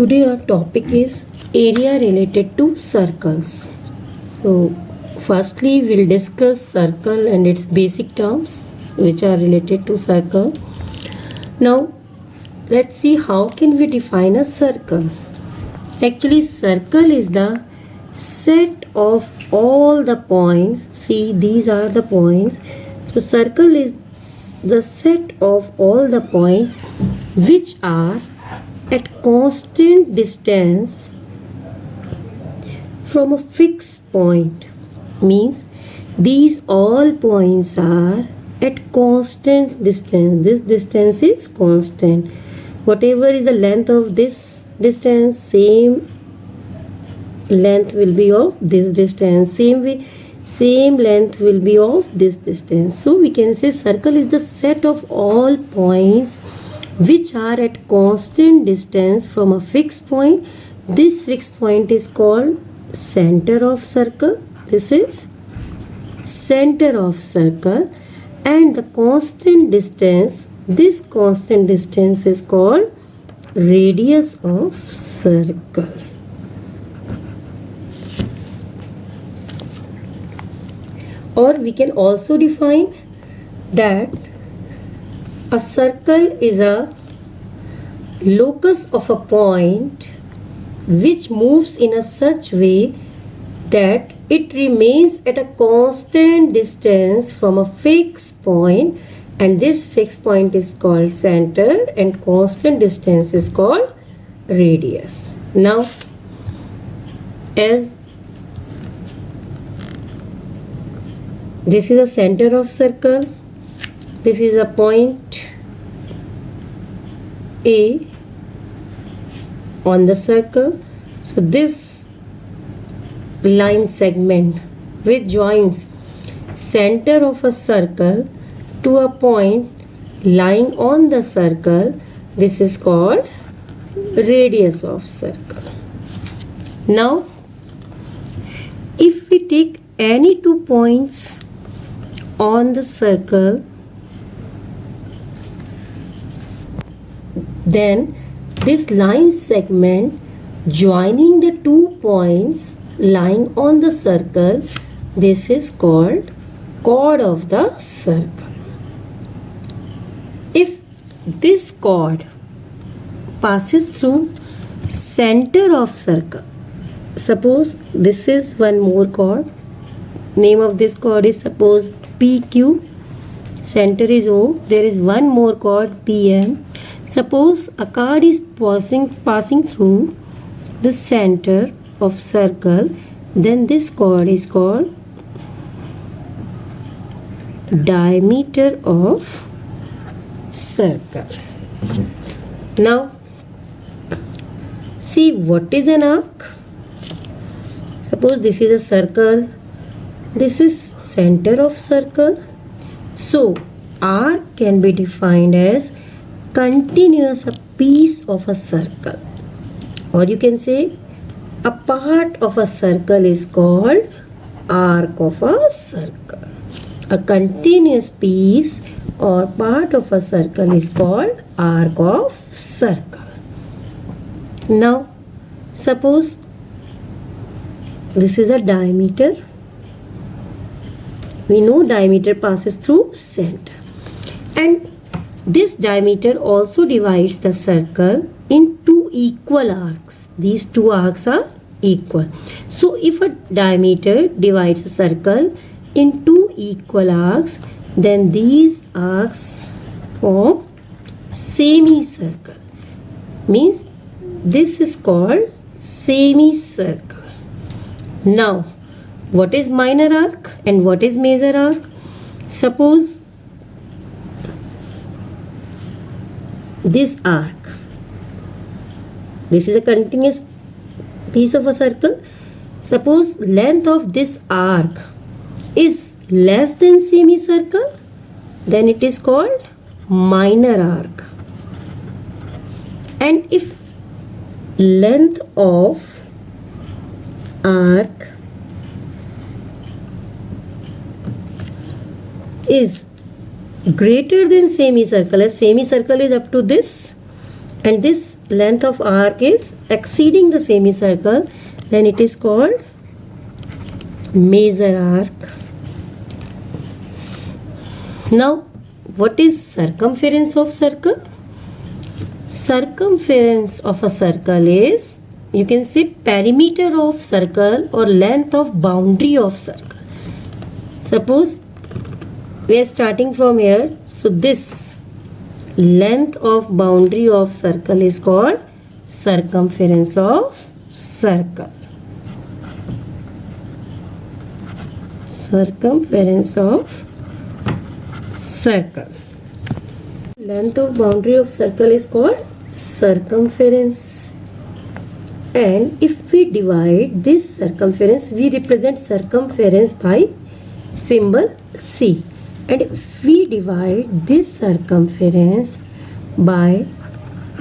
Today our topic is area related to circles. So firstly we'll discuss circle and its basic terms which are related to circle. Now let's see how can we define a circle. Actually circle is the set of all the points. See, these are the points. So circle is the set of all the points which are at constant distance from a fixed point. Means these all points are at constant distance. This distance is constant. Whatever is the length of this distance, same length will be of this distance. Same length will be of this distance. So we can say circle is the set of all points which are at constant distance from a fixed point. This fixed point is called center of circle. This is center of circle, and the constant distance, this constant distance is called radius of circle. Or we can also define that a circle is a locus of a point which moves in a such way that it remains at a constant distance from a fixed point, and this fixed point is called center and constant distance is called radius. Now as this is a center of circle, this is a point A on the circle. So this line segment which joins center of a circle to a point lying on the circle, this is called radius of circle. Now if we take any 2 points on the circle, then this line segment joining the 2 points lying on the circle, this is called chord of the circle. If this chord passes through center of circle, suppose this is one more chord, name of this chord is suppose PQ, center is O, there is one more chord PM. Suppose a chord is passing through the center of circle, then this chord is called diameter of circle. Now see what is an arc. Suppose this is a circle, this is center of circle. So arc can be defined as continuous a piece of a circle, or you can say a part of a circle is called arc of a circle. A continuous piece or part of a circle is called arc of circle. Now suppose this is a diameter. We know diameter passes through center, and this diameter also divides the circle in 2 equal arcs. These 2 arcs are equal. So if a diameter divides a circle in 2 equal arcs, then these arcs form semicircle. Means this is called semicircle. Now what is minor arc and what is major arc? Suppose this arc, this is a continuous piece of a circle. Suppose length of this arc is less than semicircle, then it is called minor arc. And if length of arc is greater than semicircle, as semicircle is up to this and this length of arc is exceeding the semicircle, then it is called major arc. Now, what is circumference of circle? Circumference of a circle is, you can say, perimeter of circle or length of boundary of circle. Suppose we are starting from here, so this length of boundary of circle is called circumference of circle. Circumference of circle. Length of boundary of circle is called circumference. And if we divide this circumference, we represent circumference by symbol C. And if we divide this circumference by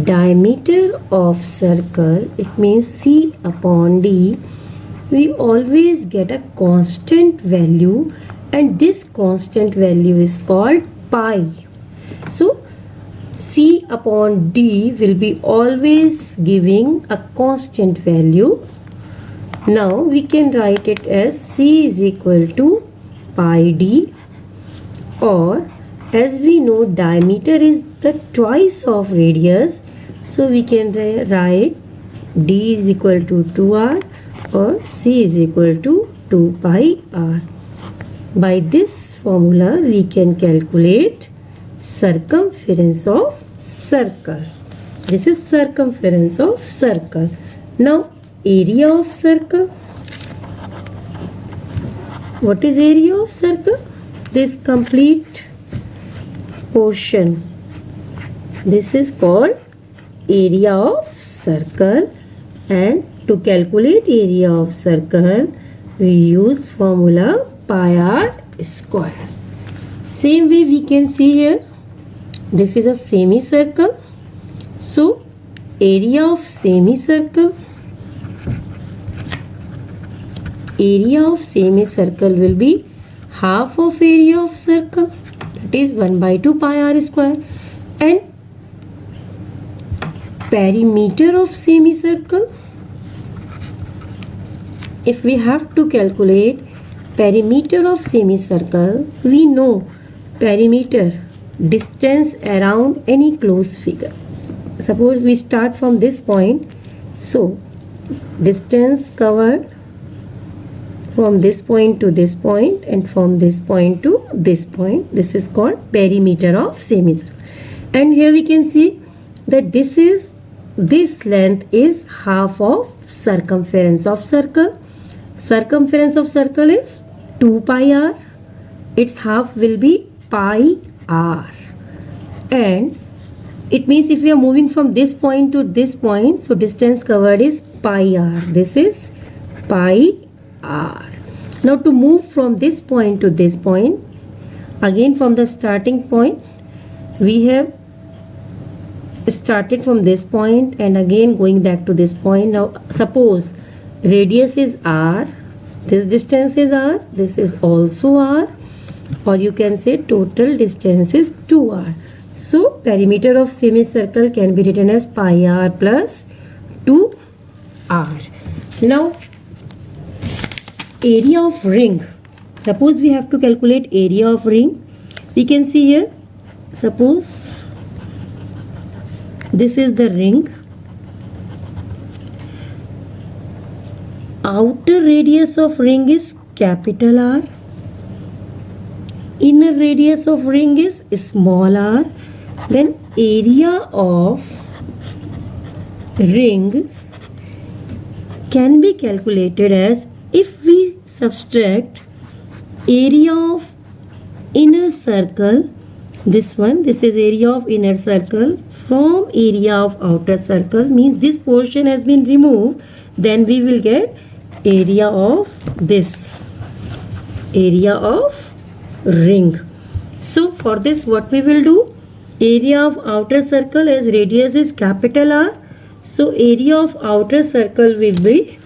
diameter of circle, it means C upon D, we always get a constant value, and this constant value is called pi. So C upon D will be always giving a constant value. Now we can write it as C is equal to pi D, or as we know diameter is the twice of radius, so we can write D is equal to 2r or C is equal to 2 pi r. By this formula we can calculate circumference of circle. This is circumference of circle. Now area of circle. What is area of circle? This complete portion. This is called area of circle, and to calculate area of circle we use formula pi r square. Same way we can see here, this is a semicircle, so area of semicircle, area of semicircle will be half of area of circle, that is 1 by 2 pi r square, and perimeter of semicircle, if we have to calculate perimeter of semicircle, we know perimeter, distance around any closed figure. Suppose we start from this point, so distance covered from this point to this point and from this point to this point, this is called perimeter of semicircle. And here we can see that this length is half of circumference of circle. Circumference of circle is 2 pi r, its half will be pi r, and it means if we are moving from this point to this point, so distance covered is pi r, this is pi r. Now to move from this point to this point, again from the starting point, we have started from this point and again going back to this point. Now suppose radius is r, this distance is r, this is also r, or you can say total distance is 2r. So perimeter of semicircle can be written as pi r plus 2r. Now area of ring. Suppose we have to calculate area of ring. We can see here, suppose this is the ring. Outer radius of ring is capital R. Inner radius of ring is small r. Then area of ring can be calculated as, if we subtract area of inner circle, this is area of inner circle, from area of outer circle, means this portion has been removed, then we will get area of this, area of ring. So for this what we will do, area of outer circle, as radius is capital R, so area of outer circle will be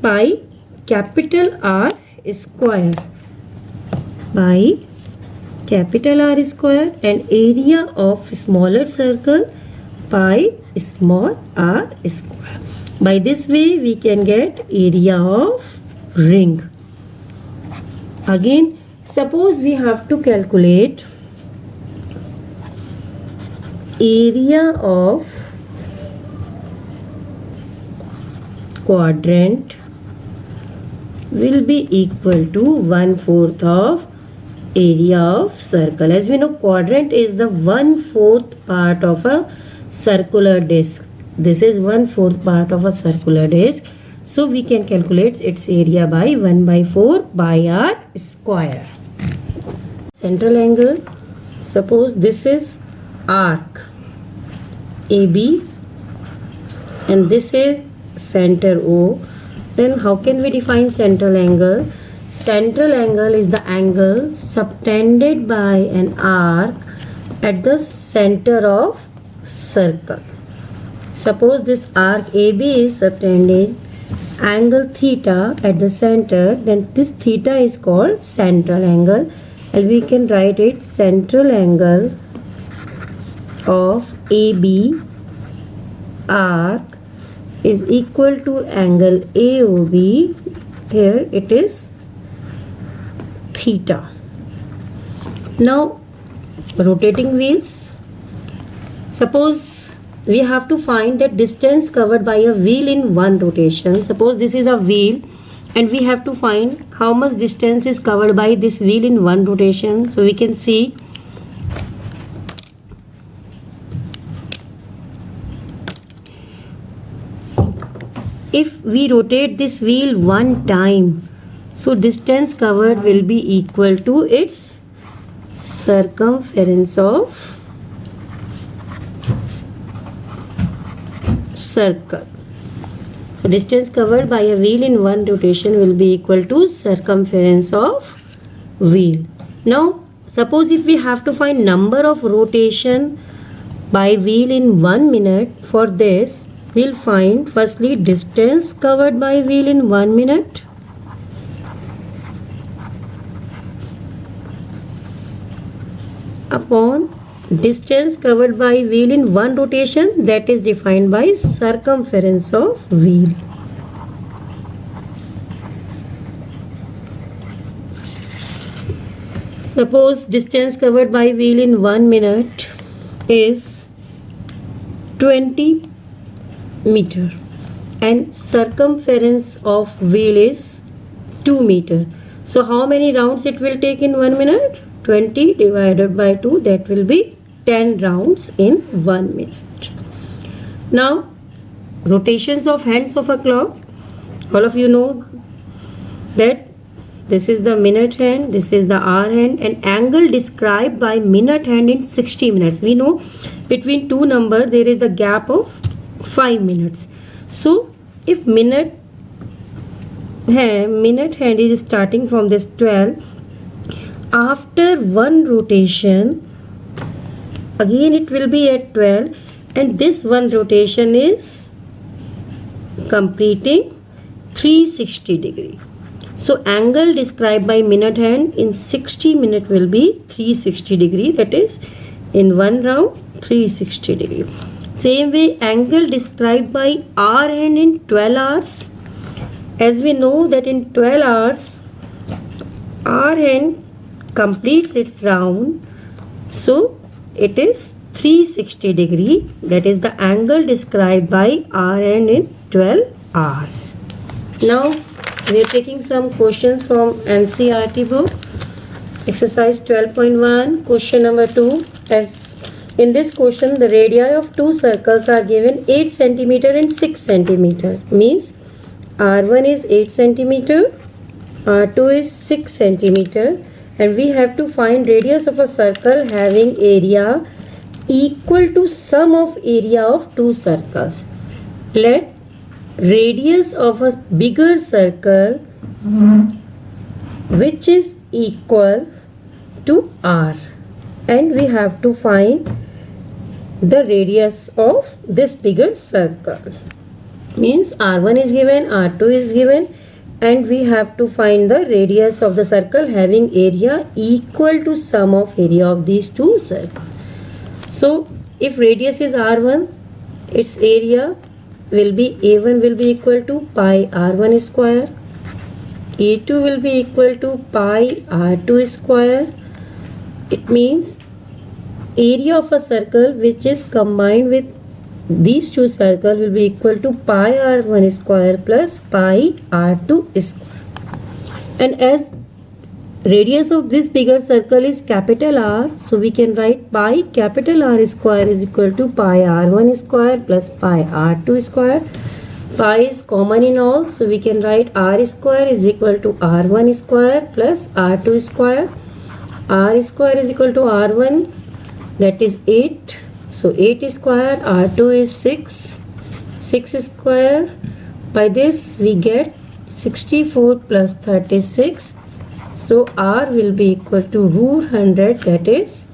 pi capital R square, by capital R square, and area of smaller circle pi small r square. By this way we can get area of ring. Again, suppose we have to calculate area of quadrant will be equal to 1/4 of area of circle. As we know, quadrant is the 1/4 part of a circular disc. This is 1/4 part of a circular disc. So we can calculate its area by 1/4 by r square. Central angle. Suppose this is arc AB and this is center O. Then how can we define central angle? Central angle is the angle subtended by an arc at the center of circle. Suppose this arc AB is subtended angle theta at the center, then this theta is called central angle, and we can write it central angle of AB arc is equal to angle AOB. Here it is theta. Now rotating wheels. Suppose we have to find the distance covered by a wheel in one rotation. Suppose this is a wheel and we have to find how much distance is covered by this wheel in one rotation. So we can see if we rotate this wheel one time, so distance covered will be equal to its circumference of circle. So distance covered by a wheel in one rotation will be equal to circumference of wheel. Now suppose if we have to find number of rotation by wheel in 1 minute, for this we'll find firstly distance covered by wheel in 1 minute upon distance covered by wheel in one rotation, that is defined by circumference of wheel. Suppose distance covered by wheel in 1 minute is 20 meter and circumference of wheel is 2 meter. So how many rounds it will take in 1 minute? 20 divided by 2, that will be 10 rounds in 1 minute. Now rotations of hands of a clock. All of you know that this is the minute hand, this is the hour hand, and angle described by minute hand in 60 minutes. We know between two numbers there is a gap of 5 minutes. So if minute hand is starting from this 12, after one rotation again it will be at 12, and this one rotation is completing 360 degree. So angle described by minute hand in 60 minutes will be 360 degree, that is in one round 360 degree. Same way angle described by hour hand in 12 hours. As we know that in 12 hours hour hand completes its round, so it is 360 degree, that is the angle described by hour hand in 12 hours. Now we are taking some questions from NCERT book. Exercise 12.1, question number 2. As in this question, the radii of two circles are given 8 centimeter and 6 centimeter. Means R1 is 8 centimeter, R2 is 6 centimeter, and we have to find radius of a circle having area equal to sum of area of two circles. Let radius of a bigger circle which is equal to R, and we have to find the radius of this bigger circle. Means R1 is given, R2 is given, and we have to find the radius of the circle having area equal to sum of area of these two circles. So if radius is R1, its area will be A1 will be equal to pi r1 square, A2 will be equal to pi r2 square. It means area of a circle which is combined with these two circles will be equal to pi r1 square plus pi r2 square. And as radius of this bigger circle is capital R, so we can write pi capital R square is equal to pi r1 square plus pi r2 square. Pi is common in all, so we can write r square is equal to r1 square plus r2 square. R square is equal to r1, that is 8. So 8 square, r2 is 6. 6 square. By this we get 64 plus 36. So R will be equal to root 100, that is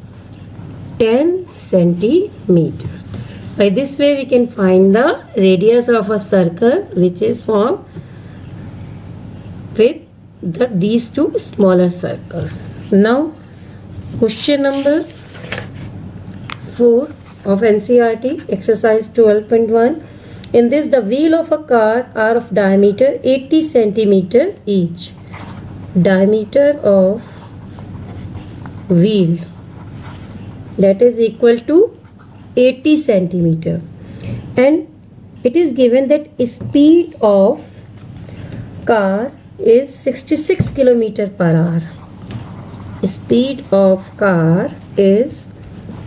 10 centimeter. By this way we can find the radius of a circle which is formed with these two smaller circles. Now question number 4 of NCERT exercise 12.1. In this, the wheel of a car are of diameter 80 centimeter each. Diameter of wheel, that is equal to 80 centimeter, and it is given that speed of car is 66 kilometer per hour. Speed of car is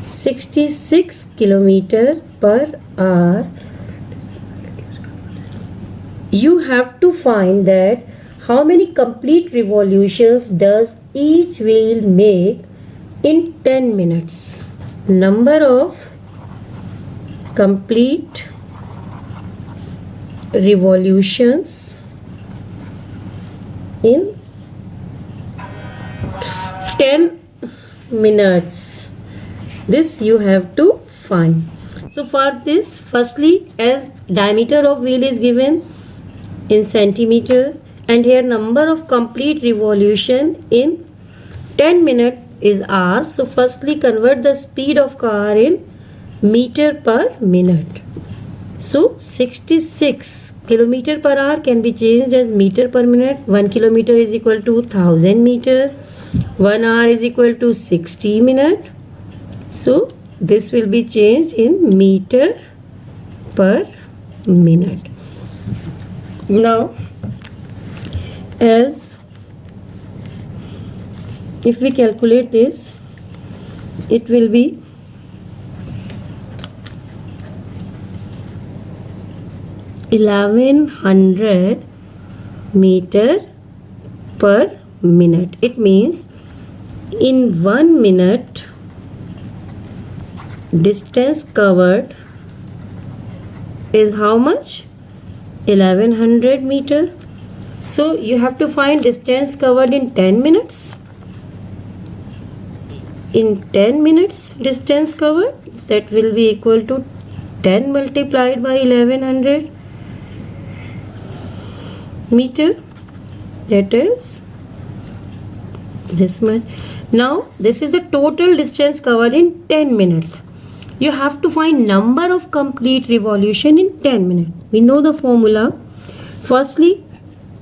66 kilometer per hour. You have to find that how many complete revolutions does each wheel make in 10 minutes. Number of complete revolutions in 10 minutes. This you have to find. So for this, firstly, as diameter of wheel is given in centimeter, and here number of complete revolution in 10 minutes is R. So firstly convert the speed of car in meter per minute. So 66 kilometer per hour can be changed as meter per minute. 1 kilometer is equal to 1000 meter. 1 hour is equal to 60 minutes. So this will be changed in meter per minute. Now, as if we calculate this, it will be 1100 meter per minute. It means in 1 minute distance covered is how much? 1100 meter. So you have to find distance covered in 10 minutes. In 10 minutes distance covered, that will be equal to 10 multiplied by 1100 meter, that is this much. Now this is the total distance covered in 10 minutes. You have to find number of complete revolution in 10 minutes. We know the formula. Firstly,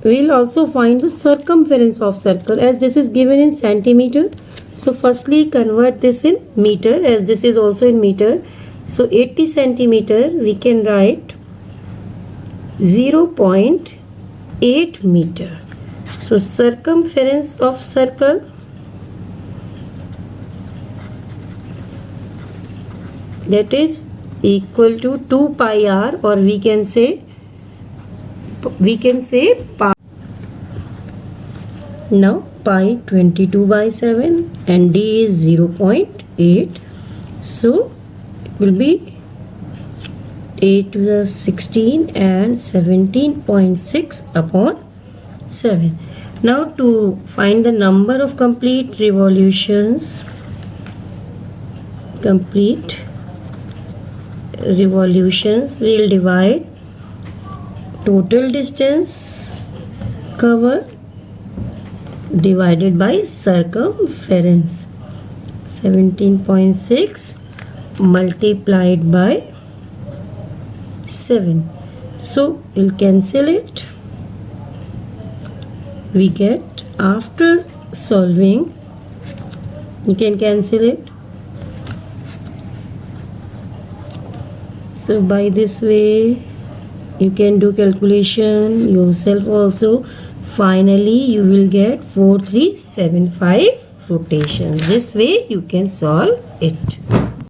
we will also find the circumference of circle, as this is given in centimeter. So firstly convert this in meter, as this is also in meter. So 80 centimeter we can write 0.8 meter. So circumference of circle, that is equal to 2 pi r, or we can say pi. Now pi 22 by 7 and d is 0.8. So it will be 8 to the 16 and 17.6 upon 7. Now to find the number of complete revolutions, we will divide total distance covered divided by circumference. 17.6 multiplied by 7. So we'll cancel it. We get, after solving, you can cancel it. So by this way you can do calculation yourself also. Finally you will get 4375 rotations. This way you can solve it.